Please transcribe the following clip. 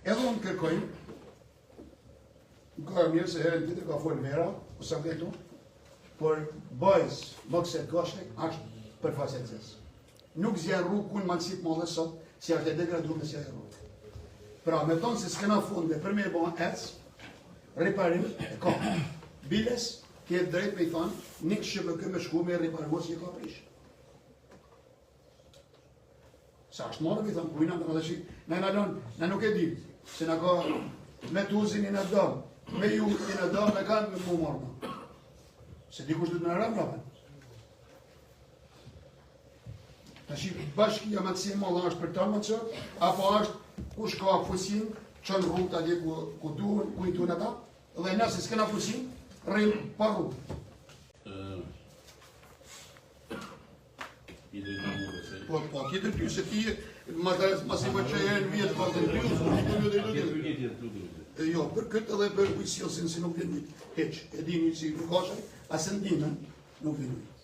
Edhe unë kërkoj, më ka mirë se herën tjetër ka folë Vera, ose këtu, por bëjës Mokset Goshek është për facetës. Nuk zjerë rrugë kun malësit më dhe sot, si është e degraduar me zjerë rrugë. Pra, me tonë se s'kena funde, për me e bon ecë, riparim, e ka. Biles, ke drejt me i thonë, një shqipë këmë shku me riparimos që ka prish. Sa është modë me i thonë, kujna të në dhe shqipë, në nuk e di, se në ka me tuzin i në dëmë, me ju i në dëmë, me kanë me mu morma. Se dikush dhëtë në rëmë, rapën. Të shqipë, bashkë jamatësi më dhe është për tërë më të qërë, apo është kush ka fusin, qënë rrugë të adje ku duhen, ku i duhen ata, dhe nëse s'kena fusin, rrim pa rrugë. Po, tjetër ty, se ti, mas i bëqe e në vjetë, pas të në ty, jo, për këtë edhe për kujësiosin si nuk vjen vitë, heq, e dini si nuk ashe, asë në dinën, nuk vjen vitë.